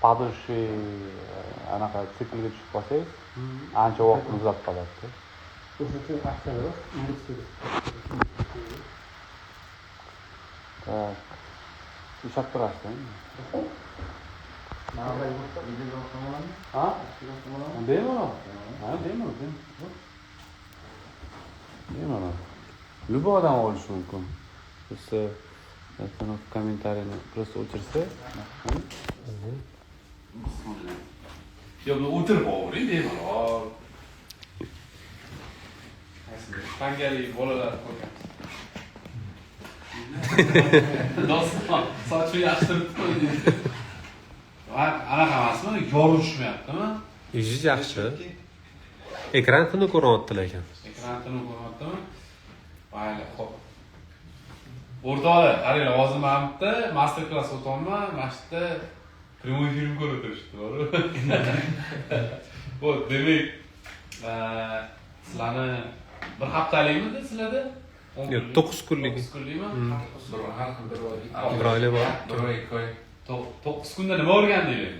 padrushli anaqa siklga tushib qolsangiz, ancha vaqtni uzatib qoladi. O'sha uchun aksiyada indeksga. Так. Ishab turasizmi? Mana bu video to'g'rilanmi? Ha? Bemalol. Ha, bemalol. Bemalol. Любой odam olishi mumkin. Siz kommentariyni просто o'chirsa. Yo, bu o'tirib o'ring bemalol. Tangali bolalar ko'rgansiz. Doston, sochni yaxshirib qo'ydi. Anaqa emasmi? Yorishmayaptimi? Yuzingiz yaxshi. Ekran tini ko'ryapti lekin. Ekran tini ko'ryaptimi? Mayli, xo'p. O'rtoqlar, qaranglar, hozir men bitta master klass o'taman, mana shu yerda prямой film ko'rib turishdi, to'g'ri? Bu demak, sizlarni bir haftalikmi sizlarda? Yo'q, 9 kunlik. 9 kunlikmi? Bir oylik bor. 9 kunda nima o'rgandinglar?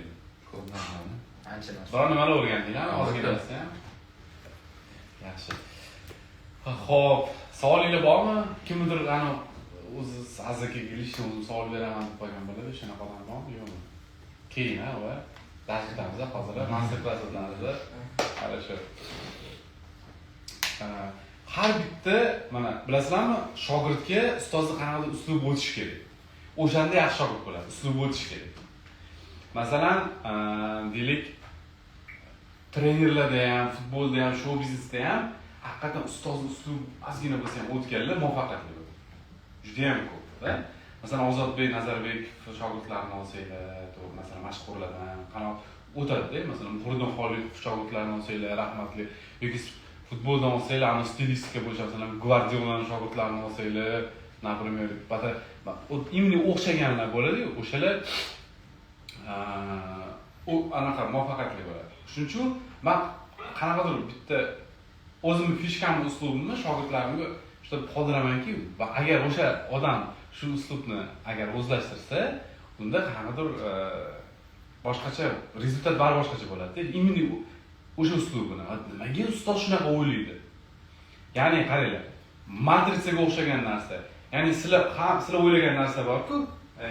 Ko'p narsani. Ancha narsa. Biror nimani o'rgandinglar? Ozginasi ham. Yaxshi. Xo'p, savolinglar bormi? Kimdir ana o'zi azaki kelishni o'zim savol beraman deb qo'ygan bo'ladi, shunaqa odam bormi, yo'qmi? Keyin va dars ketamiz hozir, master klass o'tamiz. Хорошо. Har bitta, mana bilasizlarmi, shogirdga ustozni qanaqadir uslub o'tish kerak. O'shanda yaxshi shogird bo'ladi, uslub o'tish kerak. Masalan, deylik, trenerlarda ham, futbolda ham, shou biznesda ham haqiqatan ustozni uslubi ozgina bo'lsa ham o'tganlar muvaffaqiyatli bo'ladi. Juda ham ko'p-da. Masalan, Ozodbek Nazarbek shogirdlarini olsanglar, to'g'ri, masalan, mashhurlardan qanoq o'tadi-da. Masalan, Muhriddin Xoliqov shogirdlarini olsanglar, rahmatli, yoki futboldan olsanglar, ana stilistika bo'yicha masalan, Guardiolani shogirdlarini olsanglar, например, именно o'xshaganlar bo'ladi-yu, o'shalar anaqa muvaffaqiyatli bo'ladi. Shuning uchun men qanaqadir bitta o'zimning fishkamni uslubimni shogirdlarimga juda qoldiramanki, va agar o'sha odam shu uslubni agar o'zlashtirsa, unda qanaqadir boshqacha rezultat bari boshqacha bo'ladi. Именно o'sha uslubini. Nimaga ustoz shunaqa o'ylaydi? Ya'ni qaranglar, matrisaga o'xshagan narsa. Ya'ni sizlar o'ylagan narsa bor-ku,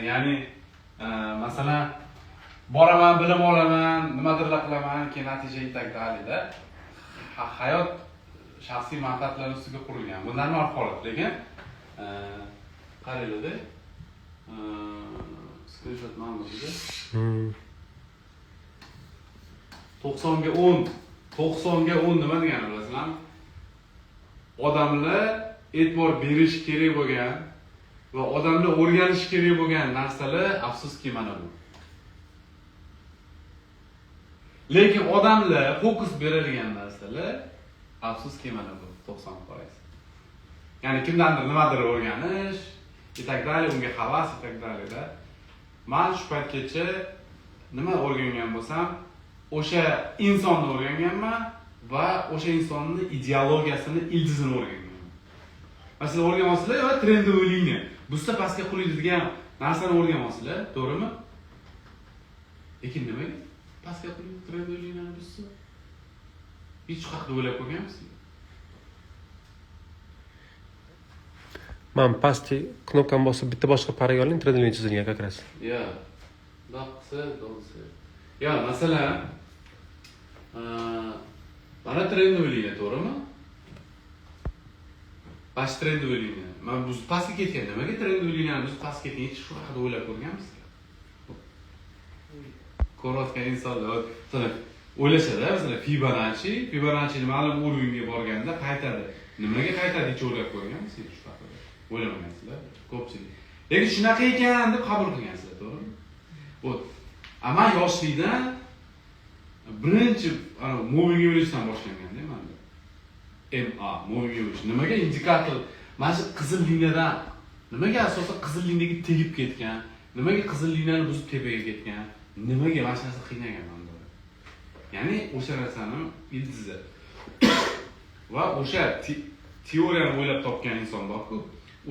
ya'ni masalan boraman, bilim olaman, nimadirlar qilaman, keyin natija yetakdalida. Hayot shaxsiy manfaatlar ustiga qurilgan. Bu normal holat, lekin qaranglar-da. Screenshot mana burada. 90 ga 10. 90 ga 10 nima degani bilasizlarmi? Odamlar e'tibor berish kerak bo'lgan va odamlar o'rganish kerak bo'lgan narsalar afsuski mana bu. Lekin odamlar fokus beradigan narsalar afsuski mana bu 90%. Ya'ni kimdandir nimadir o'rganish, yetakdali unga havas yetakdalida. Men shu paytgacha nima o'rgangan bo'lsam, o'sha insonni o'rganganman va o'sha insonning ideologiyasini, ildizini o'rganganman. Masalan, o'rganmasizlar va trendoviy liniya. Bizda pastga qo'yiladigan narsani o'rganmasizlar, to'g'rimi? Lekin nimaga pastga qo'yilgan trendoviy liniyani bizda hech haqida o'ylab ko'rganmisizlar? Men pastga knopkani bosib bitta boshqa paraga oling, trendoviy liniya chizilgan как раз. Ya. Daqsa, do'lsa. Ya, masalan, mana trendoviy liniya, to'g'rimi? Bash trendoviy liniya. Men biz pastga ketgan, nimaga trendoviy liniyani biz pastga ketgan hech shu haqida o'ylab ko'rganmisizlar? Ko'rayotgan insonlar, masalan, o'ylashadi, masalan, Fibonacci ma'lum o'ringa borganda qaytadi. Nimaga qaytadi hech o'ylab ko'rganmisizlar shu haqida? O'ylamaysizlar, ko'pchilik. Lekin shunaqa ekan deb qabul qilgansizlar, to'g'rimi? Bu ama yoshlikdan birinchi moving average boshlanganda menda. MA moving average. Nimaga indikator mana shu qizil liniyadan nimaga asosan qizil liniyaga tegib ketgan, nimaga qizil liniyani buzib tepaga ketgan, nimaga mana shu narsa qiynagan menda. Ya'ni o'sha narsani ildizi va o'sha teoriyani o'ylab topgan inson bor-ku,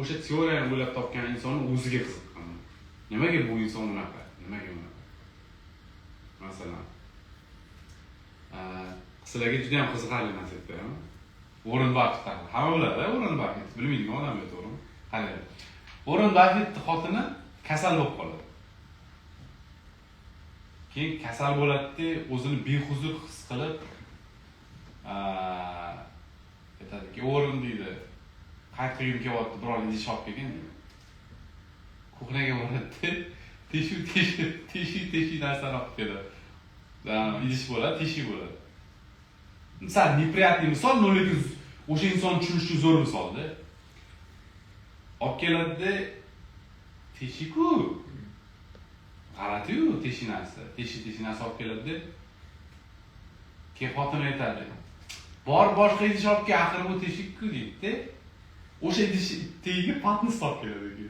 o'sha teoriyani o'ylab topgan insonni o'ziga qiziqqan. Nimaga bu inson unaqa? Nimaga unaqa? masalan. Sizlarga juda ham qiziqarli narsa aytaymi? Warren Buffett haqida. Hamma biladi, Warren Buffett. Bilmaydigan odam yo'q, to'g'rimi? Qarang. Warren Buffett xotini kasal bo'lib qoladi. Keyin kasal bo'ladi-da, o'zini behuzur his qilib, aytadiki, Warren deydi, qaytib kelyapti, biror idish olib kelgan deydi. Kuxnaga boradi-da, teshik narsani olib keladi. Idish bo'ladi, teshik bo'ladi. Misal, неприятный misol, lekin o'sha inson tushunishi zo'r misolda. Olib keladi-da, teshik-ku. Qarati-yu, teshik narsa olib keladi-da. Keyin xotin aytadi. Bor boshqa idish olib kel, axir bu teshik-ku deydi-da. O'sha idish tagiga patnis olib keladi.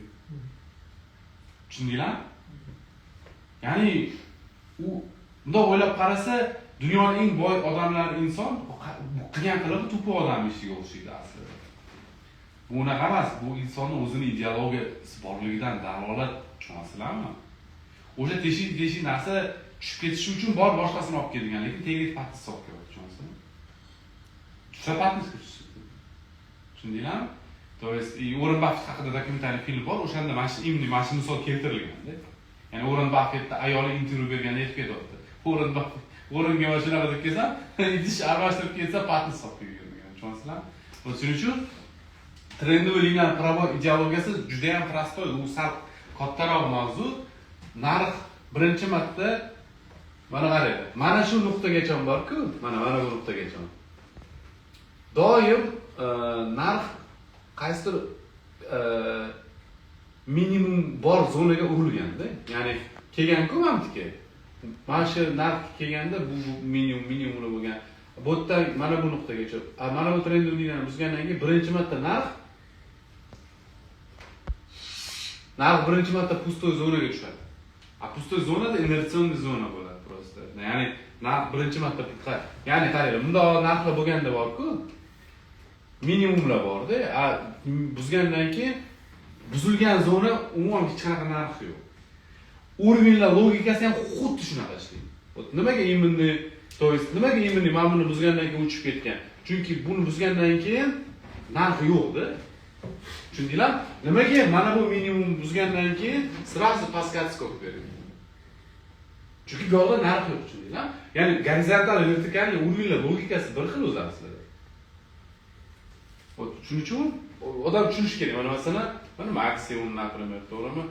Tushundinglarmi? Ya'ni u bundoq o'ylab qarasa, dunyoning eng boy odamlari inson qilgan qilib tupu odam ishiga o'xshaydi aslida. Bu unaqa emas, bu insonning o'zini ideologiyasi borligidan dalolat, tushunasizlarmi? O'sha teshik narsa tushib ketishi uchun bor boshqasini olib kelgan, lekin tagiga patnis olib keladi, tushunasizmi? Tushsa patnis tushdi. Tushundinglarmi? То есть, Warren Buffett haqida dokumentariy film bor, o'shanda mana shu misol keltirilgan-da. Ya'ni Warren Buffett ayoli intervyu berganda aytib ketdi. Warrenga mana shunaqa deb kelsam, idish aralashtirib kelsa, patnis olib kelgan, tushunasizlarmi? Shuning uchun trendoviy liniyalar pravo ideologiyasi juda ham prostoy, u sal kattaroq mavzu. Narx birinchi marta mana qaraydi. Mana shu nuqtagacha bor-ku, mana bu nuqtagacha. Doim narx qaysidir minimum bor zonaga urilganda, ya'ni kelgan-ku mantiqga. Mana shu narx kelganda bu minimum bo'lgan. Bu yerda mana bu nuqtagacha, mana bu trend liniyani buzgandan keyin birinchi marta narx birinchi marta pustoy zonaga tushadi. Pustoy zonada innovatsion zona bo'ladi просто. Ya'ni narx birinchi marta ya'ni qaranglar, bunda narxlar bo'lganda bor-ku, minimumlar bor-da, buzgandan keyin buzilgan zona umuman hech qanaqa narxi yo'q. Uровеньlar logikasi ham xuddi shunaqa ishlaydi. Nimaga immunni, to есть nimaga immunni mana buni buzgandan keyin uchib ketgan? Chunki buni buzgandan keyin narxi yo'q-da. Tushundinglar? Nimaga mana bu minimum buzgandan keyin сразу паскат skok beradi? Chunki bu yerda narx yo'q, tushundinglar? Ya'ni gorizontal vertikal uровеньlar logikasi bir xil o'zi aslida. Shuning uchun odam tushunish kerak. Mana masalan, mana maksimum, например, to'g'rimi?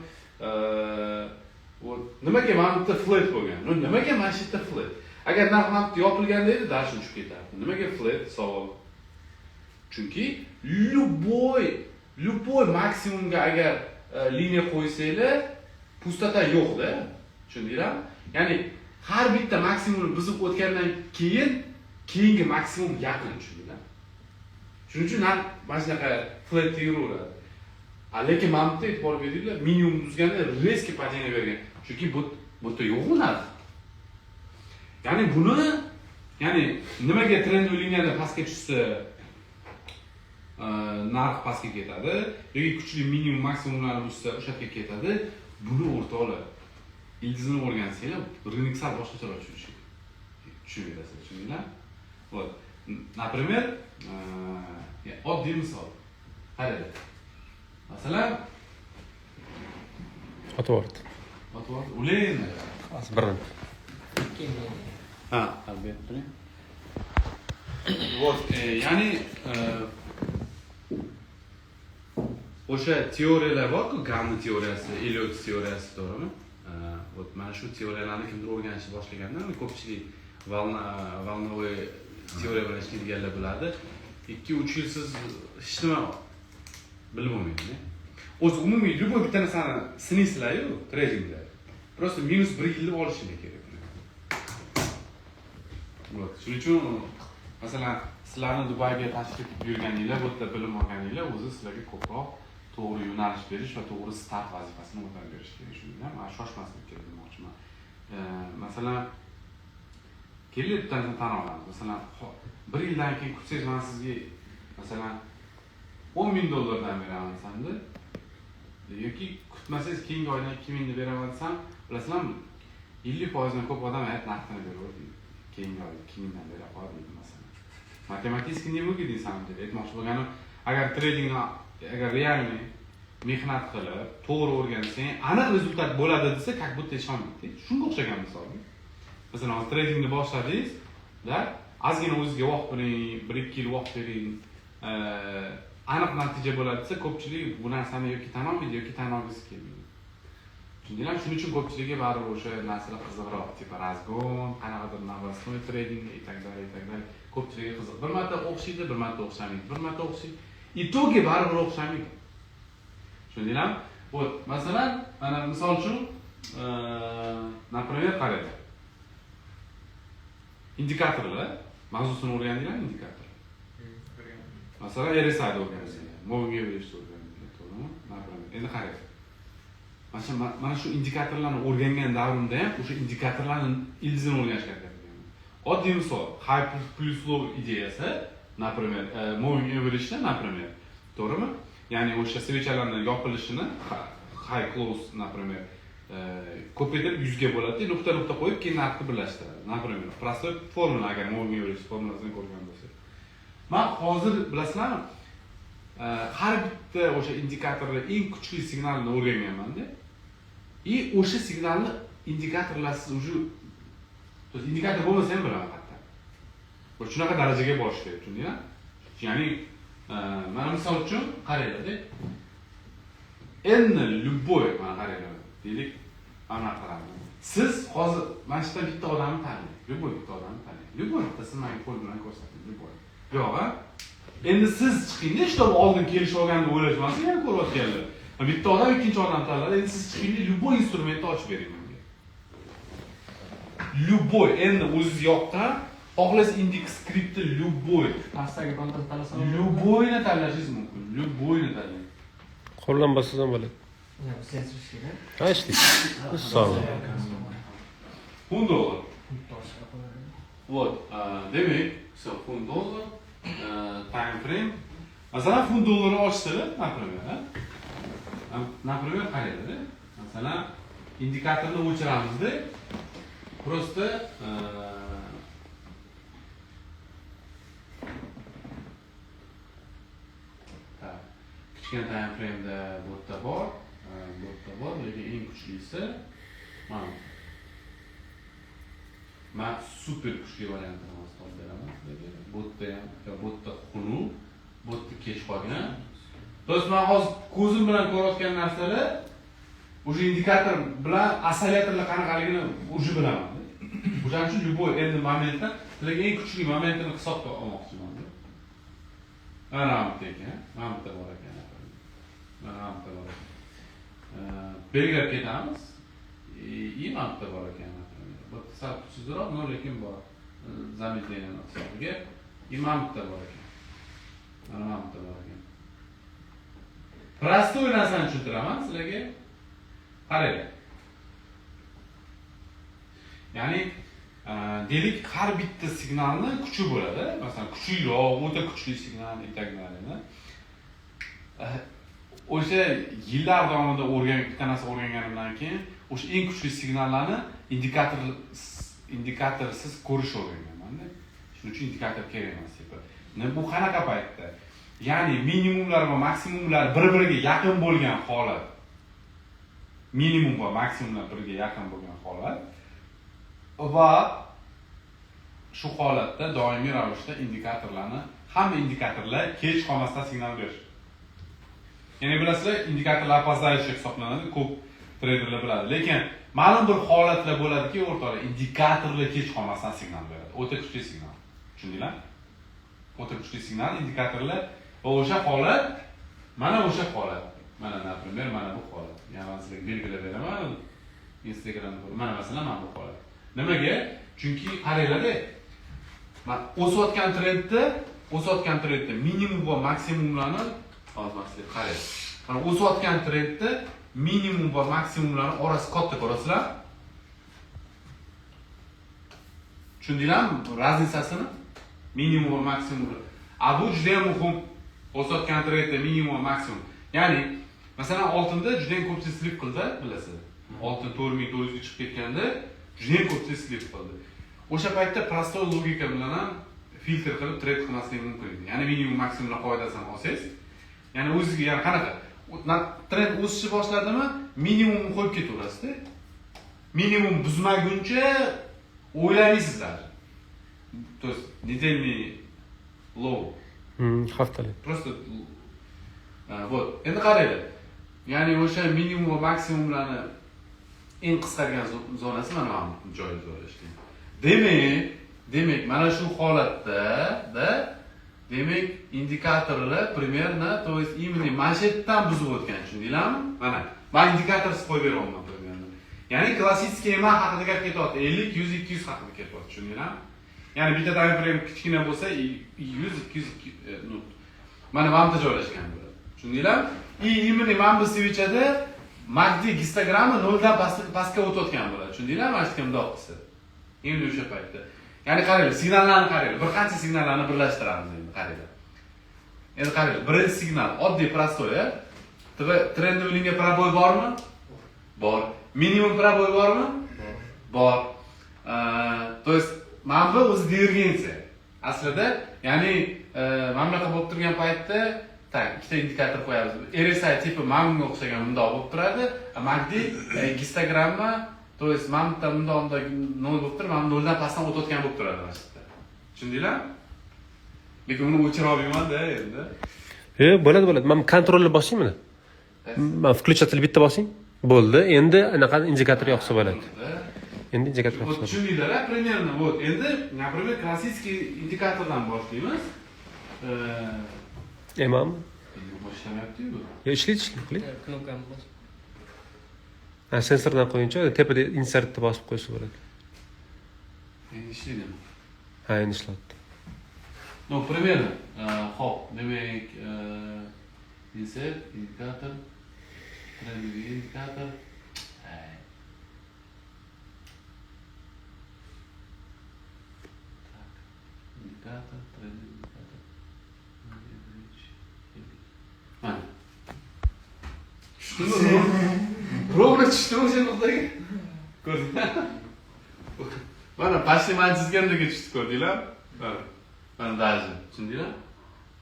Nimaga mana bu yerda flat bo'lgan? Nimaga mana shu yerda flat? Agar narx yopilganda edi, dash uchib ketardi. Nimaga flat? Savol. Chunki любой maksimumga agar liniya qo'ysanglar, pustota yo'q-da. Tushundinglarmi? Ya'ni har bitta maksimumni buzib o'tgandan keyingi maksimum yaqin, tushundinglar? Shuning uchun mana shunaqa flat yuraveradi. Lekin mana bu yerda e'tibor beringlar, minimum buzganda резкий падение bergan. Chunki bu yerda yo'q narx. Ya'ni nimaga trend liniyada pastga tushsa narx pastga ketadi, yoki kuchli minimum maksimumlarni buzsa o'sha yerga ketadi. Buni o'rtoqlar ildizni o'rgansanglar, rынок sal boshqacharoq tushunasiz, tushundinglar? Вот. Например, oddiy misol. Qarang. Masalan, Otvordi. Ulayni. Hozir birin. Albatta. Вот, ya'ni o'sha teoriyalar bor-ku, Gamma teoriyasi, Elliot teoriyasi, to'g'rimi? Вот mana shu teoriyalarni kimdir o'rganishni boshlaganda, ko'pchilik volnovoy teoriya bilan ishlaydiganlar biladi. 2-3 yil siz hech nima bilib bo'lmaydi. O'zi umumiy любой bitta narsani sinaysizlar-yu, tradingda. Просто minus 1 yilni olishingiz kerak. Вот, shuning uchun masalan, sizlarni Dubayga tashrif buyurganinglar, bu yerda bilim olganinglar, o'zi sizlarga ko'proq to'g'ri yo'nalish berish va to'g'ri start vazifasini o'tab berish kerak. Shuningdek, men shoshmaslik kerak demoqchiman. Masalan, kelib tan olamiz. Masalan, 1 yildan keyin kutsangiz, men sizga masalan $10,000 beraman desam-da, yoki kutmasangiz keyingi oydan 2,000 ni beraman desam, bilasizlarmi? 50% ko'p odam ayt narxini beraverdi. Keyingi oy, keyindan bera qol deydi masalan. Matematik nima deydi samda aytmoqchi bo'lganim, agar tradingni agar realniy mehnat qilib, to'g'ri o'rgansang, aniq rezultat bo'ladi desa, как будто ishonmaydi. Shunga o'xshagan misol. Masalan, tradingni boshladingiz, da ozgina o'zingizga vaqt bering, 1-2 yil vaqt bering, aniq natija bo'ladi desa, ko'pchilik bu narsani yoki tan olmaydi yoki tan olgisi kelmaydi. Tushundinglarmi? Shuning uchun ko'pchiligiga baribir o'sha narsalar qiziqroq, tipa razgon, qanaqadir новостной trading и так далее, и так далее. Ko'pchiligiga qiziq. Bir marta o'xshaydi, bir marta o'xshamaydi, bir marta o'xshaydi. Itogi baribir o'xshamaydi. Tushundinglarmi? Вот, masalan, mana misol uchun, например, qarang. Indikatorlar, mavzusini o'rgandinglarmi indikator? Masalan, RSI'ni o'rgandinglar, Moving Average o'rgandinglar, to'g'rimi? Например, endi qarang. Mana shu indikatorlarni o'rgangan davrimda ham o'sha indikatorlarning ildizini o'rganishga harakat qilaman. Oddiy misol, high plus low ideyasi, например, moving average, например, to'g'rimi? Ya'ni o'sha svechalarning yopilishini high close, например, ko'paytirib 100 ga bo'ladi, nuqta qo'yib keyin narxni birlashtiradi. Например, prostoy formula agar moving average formulasini ko'rgan bo'lsak. Men hozir bilasizlarmi? Har bitta o'sha indikatorlar eng kuchli signalni o'rganganman-da. O'sha signalni indikatorlarsiz уже indikator bo'lmasa ham bilaman hatto. Shunaqa darajaga borish kerak, tushundingmi? Ya'ni mana misol uchun qaranglar-da. Endi любой mana qaranglar. Deylik, ana qarang. Siz hozir mana shu bitta odamni tanlang. Любой bitta odamni tanlang. Любой bittasi menga qo'l bilan ko'rsating. Любой. Yo'q-a? Endi siz chiqingda, ishtob oldin kelishib olganini o'ylashmasin, yana ko'rayotganlar. Bitta odam ikkinchi odam tanladi, endi siz chiqingda любой instrumentni ochib bering menga. Любой, endi o'zingiz yoqqan, xohlas indeks skripti любой. Pastdagi bironta tanlasam, Любойni tanlashingiz mumkin. Любойni tanlang. Qo'ldan bossangiz ham bo'ladi. sensiz kerak. Ha, ishlaydi. Sog'. $1. Вот, demak, все, $1, time frame. Masalan, $1 ochsalar, например, qaranglar. Masalan, indikatorni o'chiramizda, просто kichkina time frame'da bu yerda bor, lekin eng kuchlisi mana. Men super kuchli variantini olib beraman sizlarga. Bu yerda xunuk, bu yerda kech qolgan. Do'st, men hozir ko'zim bilan ko'rayotgan narsalar o'sha indikator bilan oscillatorlar qanaqaligini o'zi bilaman. O'shaning uchun любой endi momentda sizlarga eng kuchli momentini hisobga olmoqchiman. Mana bu ekan, mana bu bor ekan. Mana bu bor ekan. Belgilab ketamiz. Mana bu bor ekan. Bu sal kuchsizroq, lekin bor. Zamedlение hisobiga mana bu bor ekan. Mana bu bor ekan. Prostoy narsani tushuntiraman sizlarga. Qaranglar. Ya'ni deylik har bitta signalni kuchi bo'ladi. Masalan, kuchliroq, o'ta kuchli signal etaglarini. O'sha yillar davomida bitta narsa o'rganganimdan keyin o'sha eng kuchli signallarni indikatorsiz ko'rish o'rganganman-da. Shuning uchun indikator kerak emas deb. Bu qanaqa paytda? Ya'ni minimumlar va maksimumlar bir-biriga yaqin bo'lgan holat. Minimum va maksimumlar bir-biriga yaqin bo'lgan holat. Va shu holatda doimiy ravishda hamma indikatorlar kech qolmasdan signal berish. Ya'ni bilasizlar, indikatorlar опоздающий hisoblanadi, ko'p treyderlar biladi. Lekin ma'lum bir holatlar bo'ladiki, o'rtoqlar, indikatorlar kech qolmasdan signal beradi. O'ta kuchli signal. Tushundinglarmi? O'ta kuchli signal indikatorlar va o'sha holat, mana o'sha holat. Mana, например, mana bu holat. Ya'ni men sizlarga belgilab beraman. Instagramda mana masalan mana bu holat. Nimaga? Chunki qaranglar-da. Men o'sayotgan trendda minimum va maksimumlarni hozir qarang. Mana o'sayotgan trendda minimum va maksimumlarni orasi katta, ko'rasizlar? Tushundinglarmi raznicasini? Minimum va maksimum. Bu juda ham muhim. O'sayotgan trendda minimum va maksimum. Ya'ni, masalan, oltinda juda ham ko'pchilik slip qildi, bilasizlar. Oltin 4400 ga chiqib ketganda juda ham ko'p slip qildi. O'sha paytda prostoy logika bilan ham filtr qilib trade qilmaslik mumkin edi. Ya'ni minimum maksimum qoidasini olsangiz, ya'ni o'zingizga ya'ni qanaqa trend o'sishni boshladimi, minimumni qo'yib ketaverasiz-da. Minimum buzmaguncha o'ylamaysizlar. То есть недельный low. Haftalik. Просто вот. Endi qaranglar. Ya'ni o'sha minimum va maksimumlarni eng qisqargan zonasi mana bu joyda joylashgan. Demak, mana shu holatda demak indikatorlar примерно, то есть именно mana shu yerdan buzib o'tgan, tushundinglarmi? Mana men indikatorsiz qo'yib beryapman примерно. Ya'ni klassik sxema haqida gap ketyapti. 50, 100, 200 haqida ketyapti, tushundinglarmi? Ya'ni bitta time kichkina bo'lsa 100, 200, ну mana bunday joylashgan bo'ladi. Tushundinglarmi? Именно mana bu switchada MACD histogrammi 0 dan pastga o'tayotgan bo'ladi. Tushundinglarmi? Mana shu bundoq qilsa. Endi o'sha paytda. Ya'ni qaranglar, signallarni qaranglar. Bir qancha signallarni birlashtiramiz endi qaranglar. Endi qaranglar, birinchi signal oddiy prostoy, trendoviy liniya proboy bormi? Bor. Minimum proboy bormi? Bor. То есть mana bu o'zi divergensiya. Aslida, ya'ni mana bunaqa bo'lib turgan paytda ikkita indikator qo'yamiz. RSI tipi mamga o'xshagan bundoq bo'lib turadi. MACD histogramma, to есть mamda bundoq 0 bo'lib turib, mana 0 dan pastdan o'tayotgan bo'lib turadi mana shu yerda. Tushundinglar? Lekin uni o'chirib olmayman-da endi. Bo'ladi. Men kontrolni bosingmi? Men включатель bitta bosing. Bo'ldi. Endi anaqa indikator yoqsa bo'ladi. Endi indikator yoqsa. Tushundinglar, примерно. Вот. Endi, например, klassik indikatordan boshlaymiz. Emam. Boshlamayapti-ku. Yo, ishlaydi qiling. Knopkani bos. Sensordan qo'yincha tepada insertni bosib qo'ysa bo'ladi. Endi ishlaydimi? Ha, endi ishlaydi. Ну, примерно. Hop, demak, insert, indikator, trendoviy indikator. Indikator, trendoviy indikator. Mana. Ровно tushdi o'sha nuqtaga. Ko'rdinglar? Mana почти men chizgandagi tushdi, ko'rdinglar? Mana даже, tushundinglar?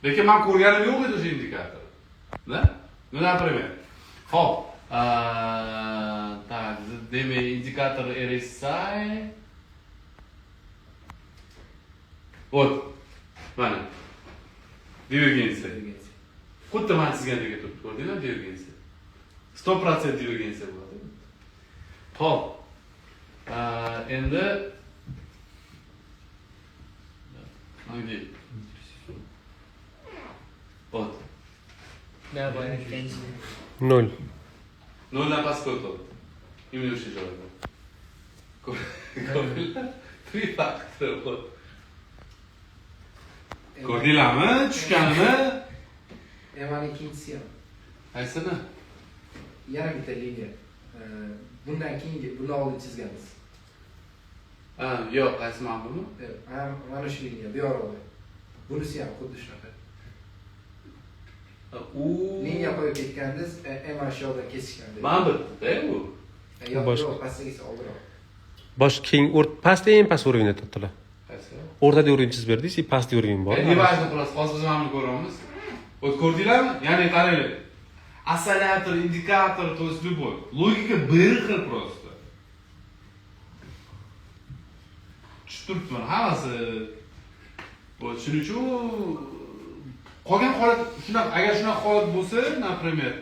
Lekin men ko'rganim yo'q edi o'sha indikator. Da? Ну, например. Hop. Так, demak, indikator RSI. Вот. Mana. Divergensiya. Xuddi men chizgandagi turibdi, ko'rdinglar divergensiya. 100% divergensiya bo'ladi. Hop. Endi hangi? Вот. Ne yapayım? 0. 0 dan pastga o'tadi. Imенно o'sha joyda. Ko'rdinglar? 3 faktor bor. Ko'rdinglarmi? Tushganmi? Hemen ikincisi ham. Qaysini? Yana bitta liniya. Bundan keyingi, bundan oldin chizganmiz. Yo'q, qaysi mana buni? Mana shu liniya, bu yoqda. Bunisi ham xuddi shunaqa. Liniya qo'yib ketgandingiz, mana shu yoqdan kesishganda. Mana bu-da bu. Yo'q, pastdagisi oldinroq. Bosh keng past eng past уровень aytibdilar. Qaysi? O'rtada uровень chizib berdingiz, past uровень bor. Endi важно просто, hozir biz mana buni ko'ryapmiz. Вот ko'rdinglarmi? Ya'ni qaranglar. Oscillator, indikator, то есть любой. Logika bir xil просто. Tushuntiribman, hammasi. Вот shuning uchun qolgan holat shunaqa, agar shunaqa holat bo'lsa, например,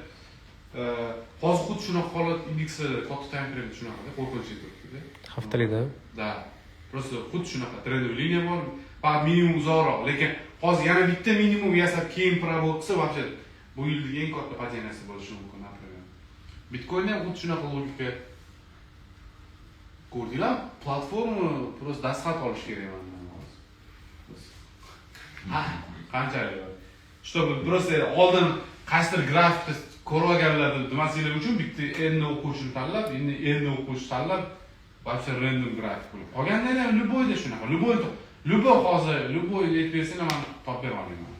hozir xuddi shunaqa holat indeksi katta time frame shunaqa, qo'rqinchli turibdi-da. Haftalikda. Da. Просто xuddi shunaqa trendoviy liniya bor, pa minimum uzoqroq, lekin hozir yana bitta minimum yasab keyin probol qilsa, вообще bu yildagi eng katta padiyasi bo'lishi mumkin, например. Bitcoin ham xuddi shunaqa logika. Ko'rdinglar? Platforma просто dasxat olish kerak mana hozir. Qanchalik? Чтобы просто oldin qaysidir grafikni ko'rib olganlarni nimasinglar uchun bitta n o'quvchini tanlab, endi n o'quvchi tanlab, вообще random grafik bo'lib. Qolganlar ham любойda shunaqa. Любой hozir, любой aytbersang ham topib bera olaman.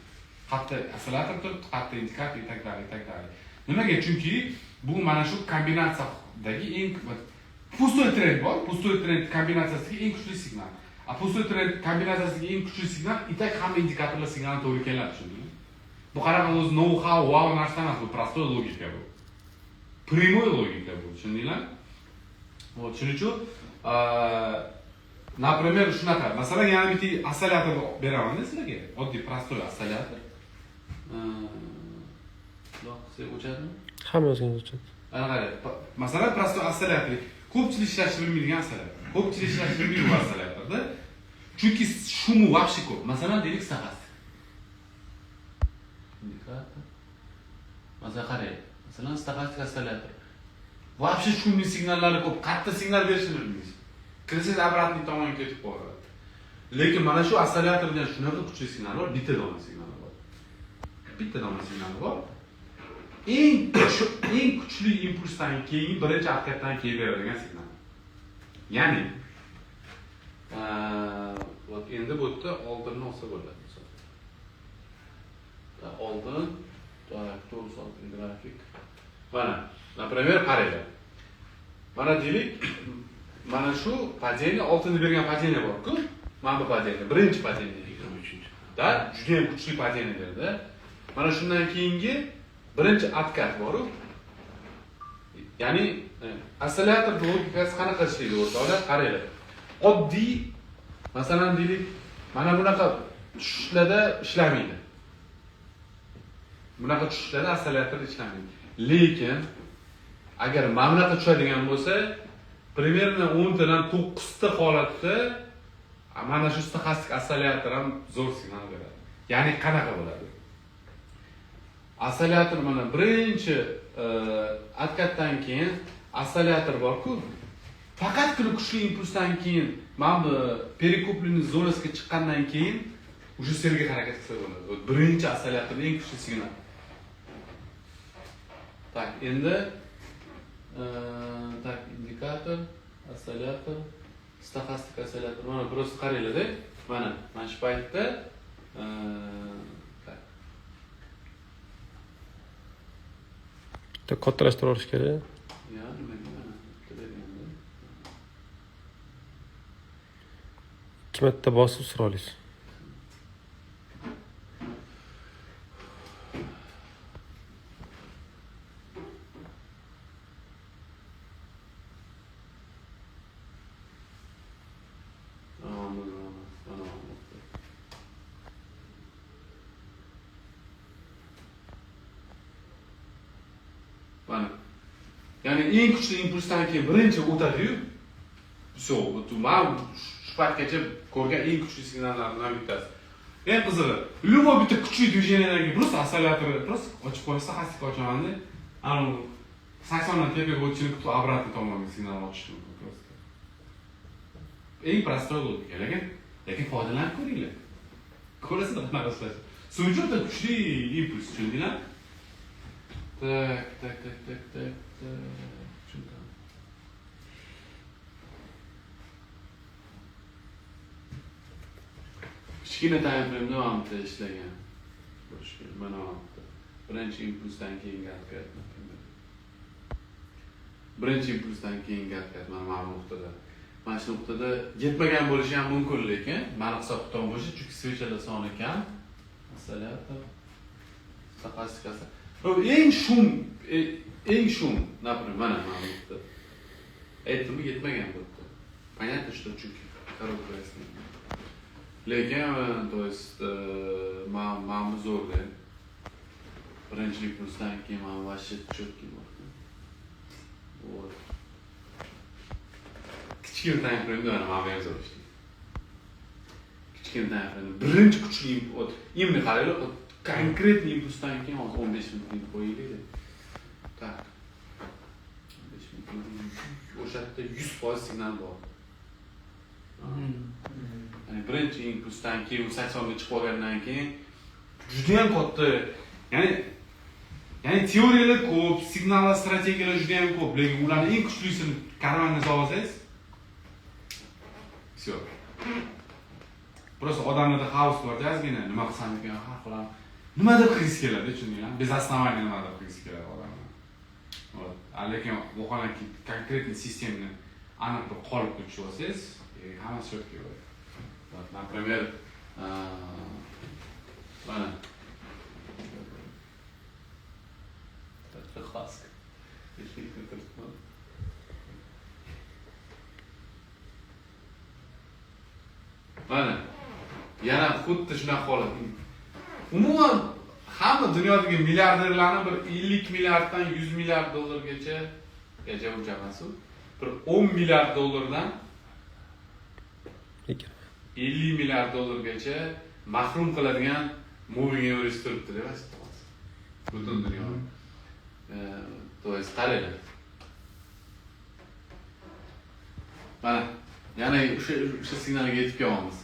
Qayerda oscillator turibdi, qayerda indikator и так далее. Nimaga? Chunki bu mana shu kombinatsiyadagi eng Pustoy trend bor. Pustoy trend kombinatsiyasiga eng kuchli signal. Pustoy trend kombinatsiyasiga eng kuchli signal itak hamma indikatorlar signalni to'g'ri keladi, tushundingmi? Bu qanaqa o'zi know-how, wow narsa emas, bu prostoy logika bu. Primoy logika bu, tushundinglarmi? Вот, shuning uchun, например, shunaqa. Masalan, yana bitta oscillator beraman sizlarga. Oddiy prostoy oscillator. Quloq qilsa o'chadimi? Hamma o'zingizga o'chadi. Qarang, masalan, prostoy oscillator. Ko'pchilik ishlashni bilmaydigan oscillator. Ko'pchilik ishlashni bilmaydigan oscillatorda. Chunki shumi вообще ko'p. Masalan, deylik stoxastik. Indikator. Masalan, qarang. Masalan, stoxastik oscillator. Вообще shumli signallari ko'p. Qayerda signal berishini bilmaysiz. Kirsangiz обратный tomonga ketib qoladi. Lekin mana shu oscillatordan shunaqa kuchli signal bor, bitta dona signal bor. Bitta dona signal bor. Eng kuchli impulsdan keyin birinchi harakatdan keyin beradigan signal. Ya'ni вот endi bu yerda oldinni olsa bo'ladi. Oldin, tak, to'g'ri grafik. Mana, например, qaranglar. Mana deylik, mana shu padение, oltinni bergan padение bor-ku. Mana bu padение, birinchi padение 23. Da, juda ham kuchli padение berdi. Mana shundan keyingi birinchi atkat bor-ku. Ya'ni oscillator logikasi qanaqa ishlaydi o'rtoqlar? Qaranglar. Oddiy, masalan deylik, mana bunaqa tushishlarda ishlamaydi. Bunaqa tushishlarda oscillator ishlamaydi. Lekin agar mana bunaqa tushadigan bo'lsa, примерно 10 tadan 9 ta holatda mana shu stoxastik oscillator ham zo'r signal beradi. Ya'ni qanaqa bo'ladi? Oscillator mana birinchi atkatdan keyin oscillator bor-ku. Faqatgina kuchli impulsdan keyin mana bu перекупленный zonasiga chiqqandan keyin уже serga harakat qilsa bo'ladi. Birinchi oscillatorning eng kuchli signal. Tak, endi tak, indikator, oscillator, stoxastik oscillator. Mana просто qaranglar-da. Mana shu paytda Bitta kattalashtirib olish kerak. Ya, nimaga? Bitta 2 marta bosib sura olasiz. Ya'ni eng kuchli impulsdan keyin birinchi o'tadi-yu. Всё, bu men shu paytgacha ko'rgan eng kuchli signallardan bittasi. Eng qizig'i, любой bitta kuchli движениеlarga просто oscillatorni просто ochib qo'ysa, hasik ochaman-da. Ana 80 dan tepaga o'tishini kutib, обратный tomonga signal ochish mumkin просто. Eng prostoy logika, lekin foydalanib ko'ringlar. Ko'rasizlar qanaqa ishlash. Suvjutda kuchli impuls, tushundinglar? Tak. Tushundim. Kichkina time frame'da hamda ishlagan. Mana birinchi impulsdan keyingi harakat. Birinchi impulsdan keyingi harakat mana nuqtada. Mana shu nuqtada yetmagan bo'lishi ham mumkin, lekin mani hisob-kitob bo'lishi, chunki switchlar soni kam. Oscillator, stoxastik eng shum, например, mana nuqta. Aytdim, yetmagan bo'ldi. Понятно, что чуть коробка ясный. Lekin, то есть, ma'am zo'rda. Birinchi impulsdan keyin ma'am вообще четкий bo'ldi. Вот. Kichkina time frame'da mana ma'am ham zo'r ishlaydi. Kichkina time frame'da birinchi kuchli impuls, именно qaranglar, konkretniy impulsdan keyin 15 minutlik qo'yaylik. Tak. 15 minut. O'sha yerda 100% signal bor. Ya'ni birinchi impulsdan keyin 80 ga chiqib olgandan keyin juda ham katta, ya'ni teoriyalar ko'p, signallar, strategiyalar juda ham ko'p, lekin ularning eng kuchlisini karmangiz olsangiz, всё. Просто odamlarda xavf bor, ozgina nima qilsam ekan, har qilaman. Nima deb qilgisi keladi, tushundinglarmi? Bez основания nima deb qilgisi keladi odamlar. Вот. Lekin vaholanki konkretniy sistemani aniq bir qolib turishni olsangiz, hammasi cho'tka bo'ladi. Вот, например, mana Texaska. Mana yana xuddi shunaqa holat. Umuman hamma dunyodagi milliarderlarni bir 50 milliarddan 100 milliard dollargacha uncha emas u. Bir 10 milliard dollardan 50 milliard dollargacha mahrum qiladigan moving average turibdi deb aytamiz. Butun dunyo. To есть qaranglar. Mana yana o'sha signalga yetib kelamiz.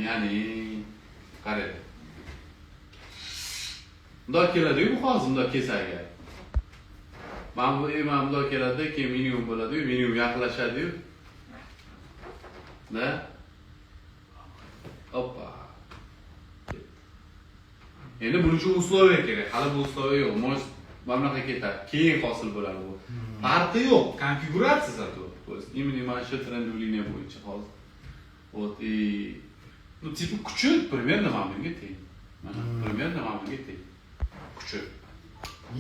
Ya'ni qaranglar. Bundoq keladi-yu, bu hozir bundoq kelsaga. Mana bundoq keladi, keyin minimum bo'ladi-yu, minimum yaqinlashadi-yu. Da? Hoppa. Endi buning uchun условия kerak. Hali bu условия yo'q. Mana bunaqa ketadi. Keyin hosil bo'ladi bu. Farqi yo'q, konfiguratsiya zato. То есть именно mana shu trendli liniya bo'yicha hozir. Вот и ну типа kuchi примерно mana bunga teng. Mana примерно mana bunga teng. Kuchi.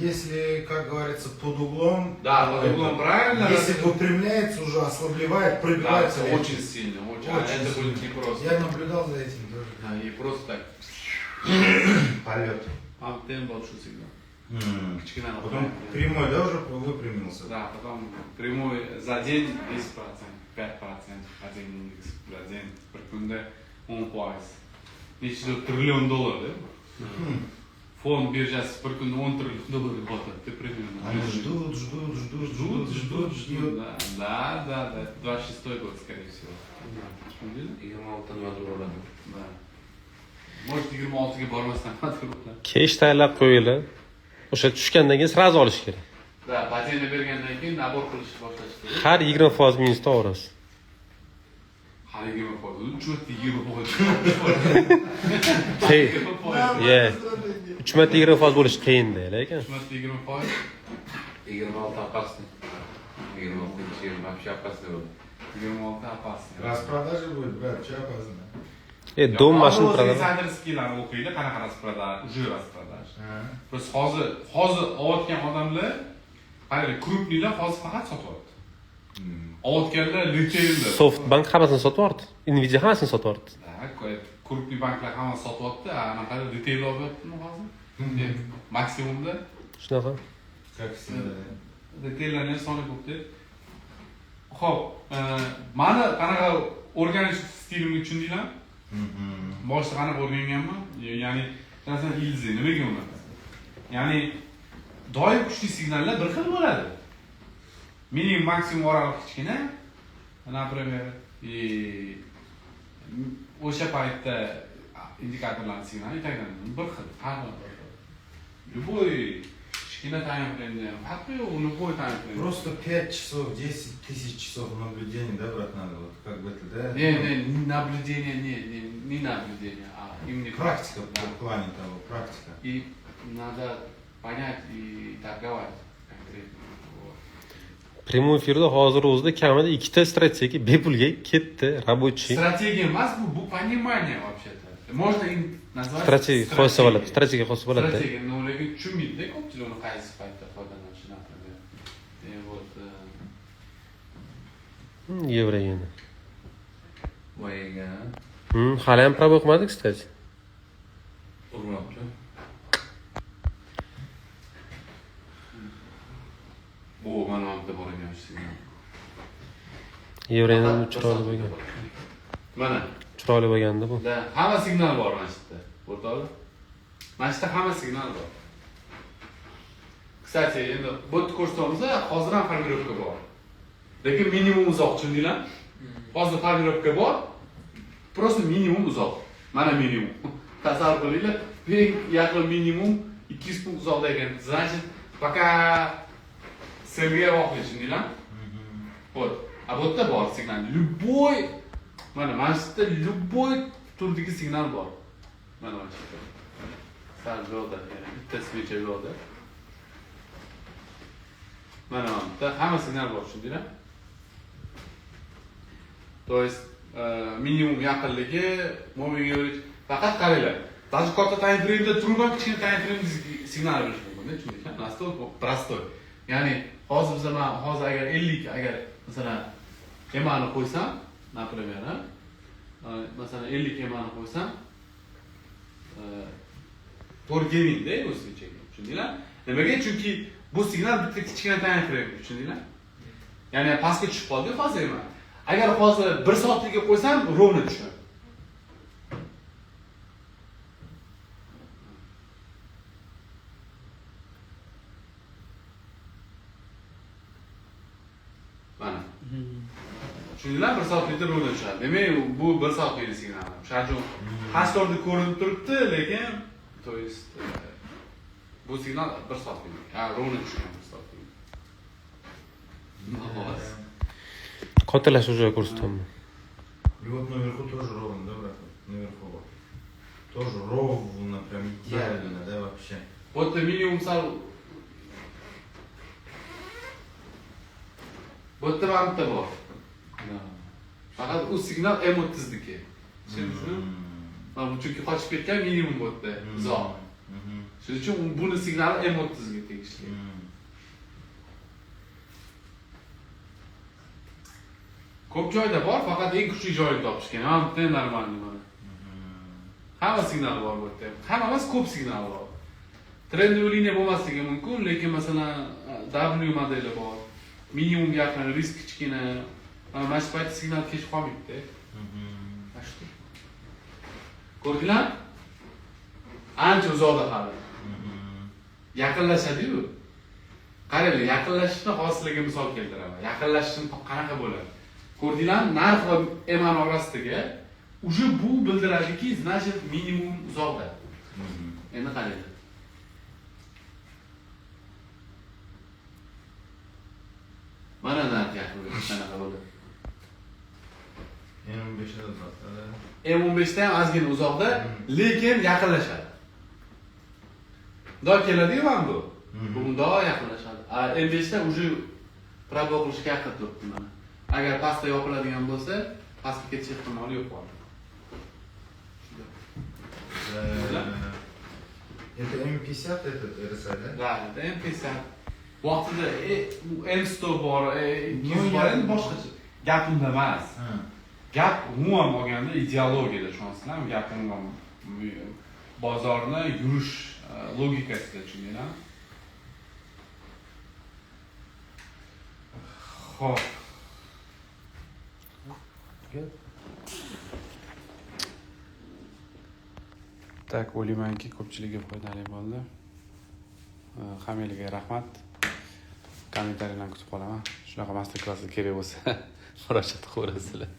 Если, как говорится, под углом, Да, под углом правильно. если выпрямляется, уже ослабевает, пробивается. Да, очень сильно, очень. Это будет не просто. Я наблюдал за этим тоже. Да, и просто так. Полет. Антенн большой сигнал. Потом прямой, да, уже выпрямился? Да, потом прямой за день 10%, 5%, один индекс, за день, bir kunda 10%. Necha trillion dollar, да? Fond birjasi bir kunda 10 trillion dollarga botadi, примерно. Они ждут. Да, 26 год, скорее всего. Да. Может, 26 ga bormasdan materiallar. Kesh tayyorlab qo'yinglar. O'sha tushgandan keyin sraz olish kerak. Da, patentni bergandan keyin nabor qilishni boshlash kerak. Har 20% minusda olasiz. Har 20%. Uchta 20%. Hey. Yeah. 3 marta 20% bo'lishi qiyinda, lekin. Uchta 20%. 26 опасный. 26 вообще опасный рынок. 26 опасный. Распродажи будет, брат, что опасно? Dom mashin продажа. Insiderskilarni o'qinglar, qanaqa распродаж, уже распродаж. Biz hozir olayotgan odamlar, qaranglar, krupnilar hozir faqat sotyapti. Olayotganlar retaillar. Softbank hammasini sotyapti. Nvidia hammasini sotyapti. Krupniy banklar hammasini sotyapti, anaqa retail olyaptimi hozir? Maksimumda. Shunaqa. Как всегда. Retaillarning soni ko'p deb. Xo'p, mani qanaqa o'rganish stilimni tushundinglarmi? Boshida qanaqa o'rganganman? Ya'ni, masalan, ilzi nimaga unaqa? Ya'ni doim kuchli signallar bir xil bo'ladi. Minimum maksimum oraliq kichkina. Например, o'sha paytda indikatorlarning signali tagdan bir xil, har bir. Любой kichkina tayinlangan, farqi yo'q, любой tayinlangan. Просто 5 часов, 10 тысяч часов наблюдений, да, брат, надо, вот как бы это, да? Не наблюдение, не наблюдение, а именно Практика, да. в плане того, практика. И надо понять и торговать конкретно. Prямой efirda hozir o'zida kamida 2 ta strategiya bepulga ketdi, рабочий. Стратегия emas, bu понимание вообще-то. Можно им назвать Strategiya xossa bo'ladi, strategiya xossa bo'ladi. Стратегия, но lekin tushunmaydi-da ko'pchilik uni qaysi paytda foydalanishi, например. Вот Yevro yana. Voyaga. Hali ham proba o'qimadik, kстати. Urmabdi. bu mana bu bor ekan signal. Yevro yana chiroyli bo'lgan. Mana Chiroyli bo'lganda bu. da hamma signal bor mana shu yerda. O'rtoqlar. Mana shu yerda hamma signal bor. Kстати, endi bu yerda ko'rsatamiz, hozir ham formirovka bor. Lekin minimum uzoq, tushundinglar? Hozir formirovka bor. Просто minimum uzoq. Mana minimum. Tasavvur qilinglar, eng yaqin minimum 200 punkt uzoqda ekan. Значит, пока Sergey voqea, tushundinglar? Вот. А вот это bor signal. Любой mana shu yerda любой turdagi signal bor. Mana shu yerda. Sal yo'lda, bitta switch yo'lda. Mana bu hamma signal bor, tushundinglar? То есть minimum yaqinligi, moving average faqat qaranglar. Даже katta time frame'da turib ham kichkina time frame signal berish mumkin, tushundingizmi? Настолько простой. Ya'ni hozir biz hozir agar 50 agar masalan emani qo'ysam, например, masalan 50 emani qo'ysam, to'g'ri kelmaydi o'zgacha, tushundinglar? Nimaga? Chunki bu signal bitta kichkina time frame, tushundinglar? Ya'ni pastga tushib qoldi hozir ema. Agar hozir 1 soatlikka qo'ysam, ровно tushadi. Mana. Tushundinglar? 1 soatlikda ровно tushadi. Demak, bu 1 soatlik signal. Shuning uchun hashtagda ko'rinib turibdi, lekin to есть bu signal 1 soatlik. Ровно tushgan 1 soatlik. Молодец. Qontalash уже ko'rsatyapman. И вот наверху тоже ровно, да, брат? Наверху вот. Тоже ровно, прям идеально, да, вообще. Вот минимум сал. Вот там bor. Faqat u signal M30'diki. Tushundingizmi? Mana bu chunki qochib ketgan minimum bo'tda uzoq. Shuning uchun buni signali M30 ga tegishli. Ko'p joyda bor, faqat eng kuchli joyini topish kerak. Mana bitta normalniy mana. Hamma signal bor bu yerda. Hamma emas, ko'p signal bor. Trendiy liniya bo'lmasligi mumkin, lekin masalan W modeli bor. Minimum yaqin risk kichkina. Mana shu paytda signal kech qolmaydi. Ko'rdinglar? Ancha uzoqda hali. Yaqinlashadi-yu. Qaranglar, yaqinlashishni hozirga misol keltiraman. Yaqinlashishni qanaqa bo'ladi? Ko'rdinglar, narx va emani orasidagi уже bu bildiradiki, значит minimum uzoqda. Endi qaranglar. Mana narx yaqinlashib qanaqa bo'ladi? M15'e de zaten. M15 ham ozgina uzoqda, lekin yaqinlashadi. Bundoq keladi-yu mana bu. Bundoq yaqinlashadi. M5 da уже probol qilishga yaqin turibdi mana. Agar pastga yopiladigan bo'lsa, pastga ketish ehtimoli yo'q bor. Это М50 этот RSI, да? Да, это M50. Vaqtida M100 bor, 200 bor, endi boshqacha. Gap unda emas. Gap umuman olganda ideologiyada, tushunasizlarmi? Gap umuman bozorni yurish logikasida, tushundinglarmi? Xo'p. Tak, o'ylaymanki ko'pchiligiga foydali bo'ldi. Hammangizga rahmat. Kommentariylarni kutib qolaman. Shunaqa master klasslar kerak bo'lsa, murojaat qilaverasizlar.